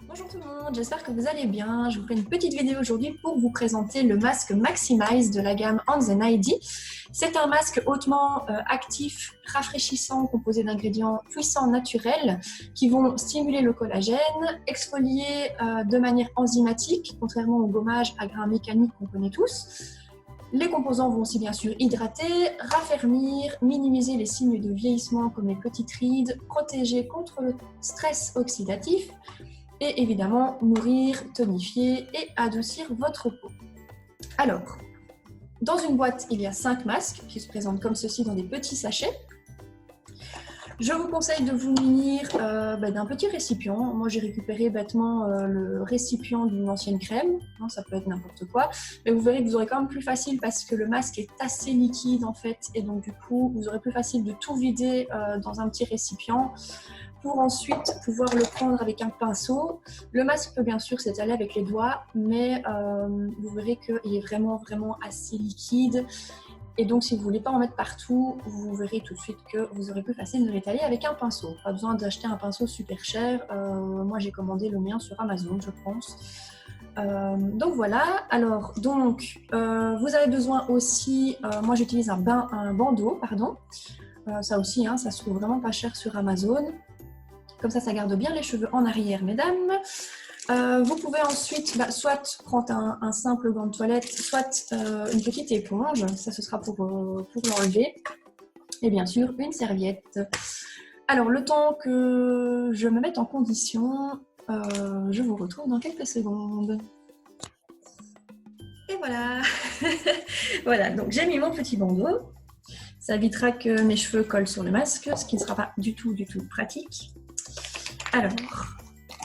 Bonjour tout le monde, j'espère que vous allez bien. Je vous fais une petite vidéo aujourd'hui pour vous présenter le masque Maximize de la gamme Hans & Heidi. C'est un masque hautement actif, rafraîchissant, composé d'ingrédients puissants naturels qui vont stimuler le collagène, exfolier de manière enzymatique, contrairement au gommage à grains mécaniques qu'on connaît tous. Les composants vont aussi bien sûr hydrater, raffermir, minimiser les signes de vieillissement comme les petites rides, protéger contre le stress oxydatif, et évidemment nourrir, tonifier et adoucir votre peau. Alors, dans une boîte, il y a 5 masques qui se présentent comme ceci dans des petits sachets. Je vous conseille de vous munir d'un petit récipient. Moi, j'ai récupéré bêtement le récipient d'une ancienne crème. Non, ça peut être n'importe quoi. Mais vous verrez que vous aurez quand même plus facile parce que le masque est assez liquide en fait. Et donc, du coup, vous aurez plus facile de tout vider dans un petit récipient pour ensuite pouvoir le prendre avec un pinceau. Le masque peut bien sûr s'étaler avec les doigts, mais vous verrez qu'il est vraiment assez liquide. Et donc, si vous ne voulez pas en mettre partout, vous verrez tout de suite que vous aurez plus facile de l'étaler avec un pinceau. Pas besoin d'acheter un pinceau super cher. Moi, j'ai commandé le mien sur Amazon, je pense. Donc voilà. Alors, vous avez besoin aussi, moi j'utilise un bandeau, pardon. Ça aussi, ça se trouve vraiment pas cher sur Amazon. Comme ça garde bien les cheveux en arrière, mesdames. Vous pouvez ensuite soit prendre un simple gant de toilette, soit une petite éponge, ça ce sera pour l'enlever, et bien sûr une serviette. Alors le temps que je me mette en condition, je vous retrouve dans quelques secondes. Et voilà. Voilà, donc j'ai mis mon petit bandeau, ça évitera que mes cheveux collent sur le masque, ce qui ne sera pas du tout pratique. Alors,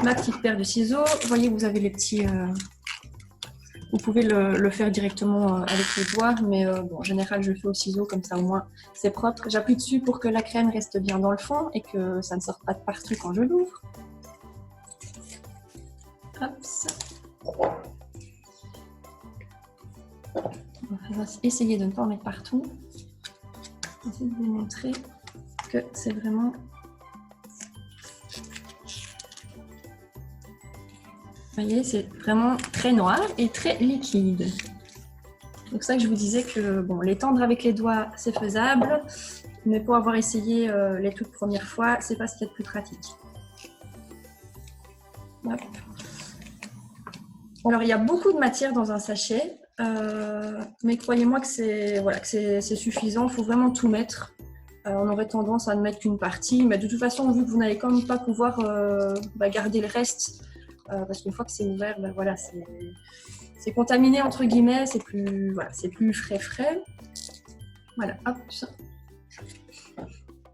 ma petite paire de ciseaux, vous voyez, vous avez les petits... vous pouvez le faire directement avec les doigts, mais en général, je le fais au ciseau, comme ça au moins c'est propre. J'appuie dessus pour que la crème reste bien dans le fond et que ça ne sorte pas de partout quand je l'ouvre. Hop, ça. On va essayer de ne pas en mettre partout. Je vais essayer de vous montrer que c'est vraiment... Vous voyez, c'est vraiment très noir et très liquide. Donc c'est ça que je vous disais que l'étendre avec les doigts, c'est faisable, mais pour avoir essayé les toutes premières fois, c'est pas ce qu'il y a de plus pratique. Hop. Alors il y a beaucoup de matière dans un sachet, mais croyez-moi que c'est suffisant. Il faut vraiment tout mettre. On aurait tendance à ne mettre qu'une partie, mais de toute façon, vu que vous n'allez quand même pas pouvoir garder le reste. Parce qu'une fois que c'est ouvert, c'est contaminé entre guillemets, c'est plus frais. Voilà, hop.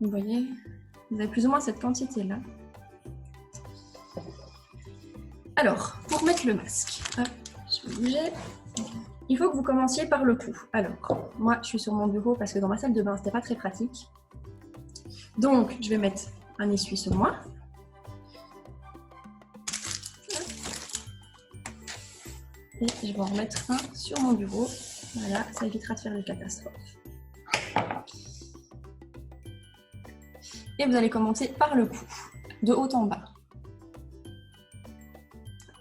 Vous voyez, vous avez plus ou moins cette quantité-là. Alors, pour mettre le masque, hop, je vais bouger. Il faut que vous commenciez par le cou. Alors, moi, je suis sur mon bureau parce que dans ma salle de bain, c'était pas très pratique. Donc, je vais mettre un essuie sur moi. Et je vais en remettre un sur mon bureau. Voilà, ça évitera de faire des catastrophes. Et vous allez commencer par le cou, de haut en bas.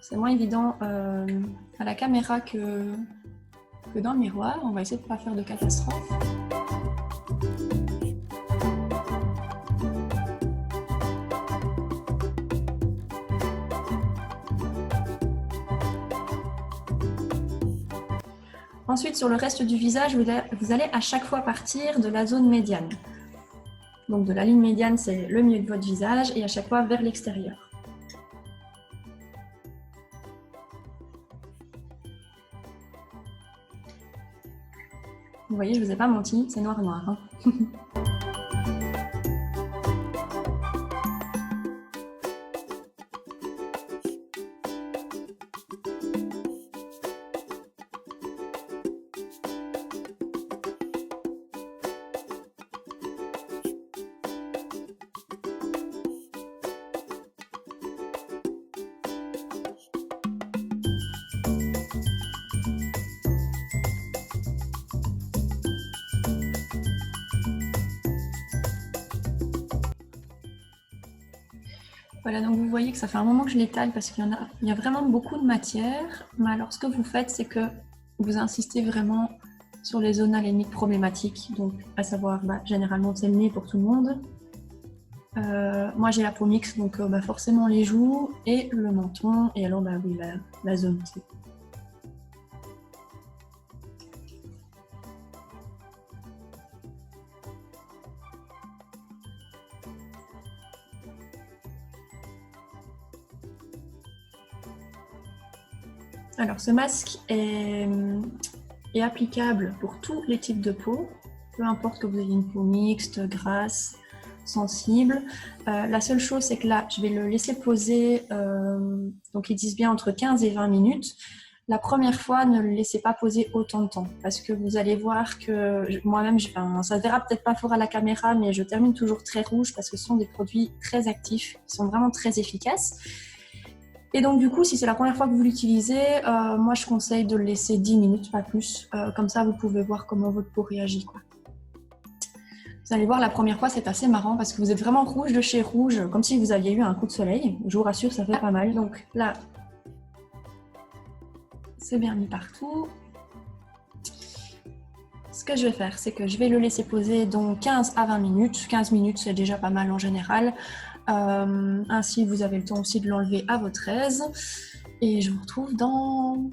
C'est moins évident à la caméra que dans le miroir. On va essayer de ne pas faire de catastrophe. Ensuite, sur le reste du visage, vous allez à chaque fois partir de la zone médiane. Donc de la ligne médiane, c'est le milieu de votre visage, et à chaque fois vers l'extérieur. Vous voyez, je ne vous ai pas menti, c'est noir. Voilà, donc vous voyez que ça fait un moment que je l'étale parce il y a vraiment beaucoup de matière. Mais alors, ce que vous faites, c'est que vous insistez vraiment sur les zones à la limite problématiques. Donc, à savoir, généralement, c'est le nez pour tout le monde. Moi, j'ai la peau mixte, donc forcément les joues et le menton. Et alors, oui, la zone T. Alors, ce masque est applicable pour tous les types de peau, peu importe que vous ayez une peau mixte, grasse, sensible. La seule chose, c'est que là, je vais le laisser poser, donc ils disent bien entre 15 et 20 minutes. La première fois, ne le laissez pas poser autant de temps, parce que vous allez voir que moi-même, ça ne verra peut-être pas fort à la caméra, mais je termine toujours très rouge, parce que ce sont des produits très actifs, qui sont vraiment très efficaces. Et donc du coup, si c'est la première fois que vous l'utilisez, moi je conseille de le laisser 10 minutes, pas plus. Comme ça, vous pouvez voir comment votre peau réagit, quoi. Vous allez voir, la première fois, c'est assez marrant parce que vous êtes vraiment rouge de chez rouge, comme si vous aviez eu un coup de soleil. Je vous rassure, ça fait pas mal. Donc là, c'est bien mis partout. Ce que je vais faire, c'est que je vais le laisser poser donc 15 à 20 minutes. 15 minutes, c'est déjà pas mal en général. Ainsi, vous avez le temps aussi de l'enlever à votre aise. Et je vous retrouve dans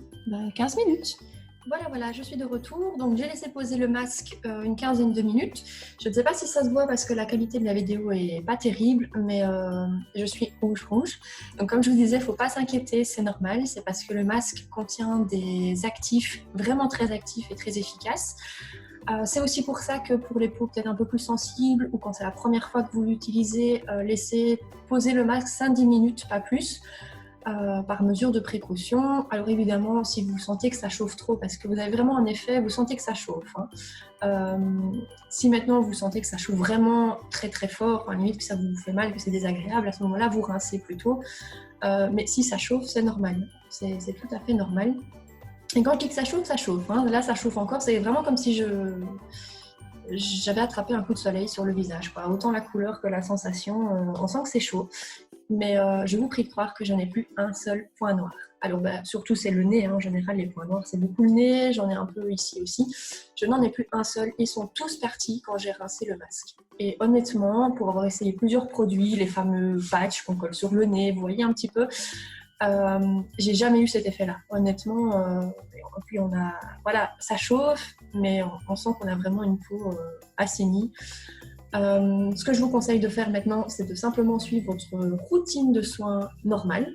15 minutes. Voilà, je suis de retour. Donc, j'ai laissé poser le masque une quinzaine de minutes. Je ne sais pas si ça se voit parce que la qualité de la vidéo est pas terrible, mais je suis rouge. Donc, comme je vous disais, il ne faut pas s'inquiéter, c'est normal. C'est parce que le masque contient des actifs vraiment très actifs et très efficaces. C'est aussi pour ça que pour les peaux peut-être un peu plus sensibles ou quand c'est la première fois que vous l'utilisez, laissez poser le masque 5-10 minutes, pas plus. Par mesure de précaution. Alors évidemment, si vous sentez que ça chauffe trop, parce que vous avez vraiment un effet, vous sentez que ça chauffe. Si maintenant vous sentez que ça chauffe vraiment très très fort, limite que ça vous fait mal, que c'est désagréable, à ce moment-là, vous rincez plutôt. Mais si ça chauffe, c'est normal. C'est tout à fait normal. Et quand je dis que ça chauffe, ça chauffe. Là, ça chauffe encore. C'est vraiment comme si j'avais attrapé un coup de soleil sur le visage, quoi. Autant la couleur que la sensation, on sent que c'est chaud. Mais je vous prie de croire que je n'ai plus un seul point noir. Alors surtout c'est le nez, en général les points noirs c'est beaucoup le nez, j'en ai un peu ici aussi. Je n'en ai plus un seul, ils sont tous partis quand j'ai rincé le masque. Et honnêtement, pour avoir essayé plusieurs produits, les fameux patchs qu'on colle sur le nez, vous voyez un petit peu, j'ai jamais eu cet effet-là. Honnêtement, et puis voilà, ça chauffe, mais on sent qu'on a vraiment une peau assainie. Ce que je vous conseille de faire maintenant, c'est de simplement suivre votre routine de soins normale.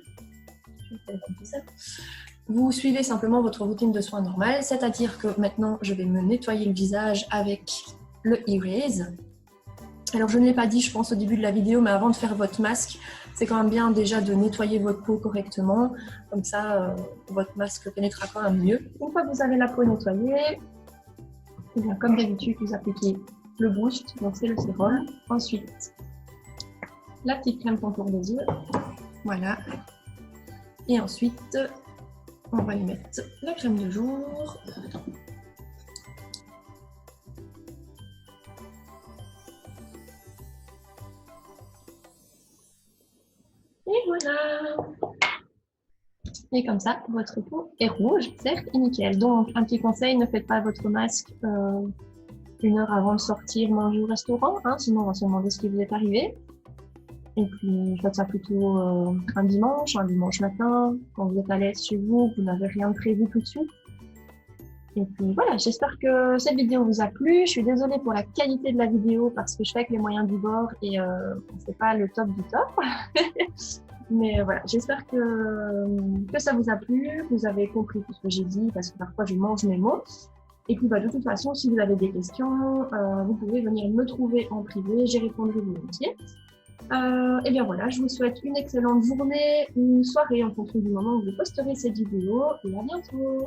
Vous suivez simplement votre routine de soins normale, c'est-à-dire que maintenant, je vais me nettoyer le visage avec le Erase. Alors, je ne l'ai pas dit, je pense, au début de la vidéo, mais avant de faire votre masque, c'est quand même bien déjà de nettoyer votre peau correctement. Comme ça, votre masque pénétrera quand même mieux. Une fois que vous avez la peau nettoyée, et bien, comme d'habitude, vous appliquez le boost, donc c'est le sérum. Ensuite, la petite crème contour des yeux. Voilà. Et ensuite, on va y mettre la crème de jour. Et voilà. Et comme ça, votre peau est rouge, certes, et nickel. Donc, un petit conseil, ne faites pas votre masque 1 heure avant de sortir manger au restaurant, sinon on va se demander ce qui vous est arrivé. Et puis faites ça plutôt un dimanche matin, quand vous êtes à l'aise chez vous, vous n'avez rien de prévu tout de suite. Et puis voilà, j'espère que cette vidéo vous a plu. Je suis désolée pour la qualité de la vidéo parce que je fais avec les moyens du bord et c'est pas le top du top. Mais voilà, j'espère que ça vous a plu, que vous avez compris tout ce que j'ai dit parce que parfois je mange mes mots. Et puis de toute façon, si vous avez des questions, vous pouvez venir me trouver en privé, j'y répondrai volontiers. Et bien voilà, je vous souhaite une excellente journée, une soirée en fonction du moment où vous posterez cette vidéo et à bientôt.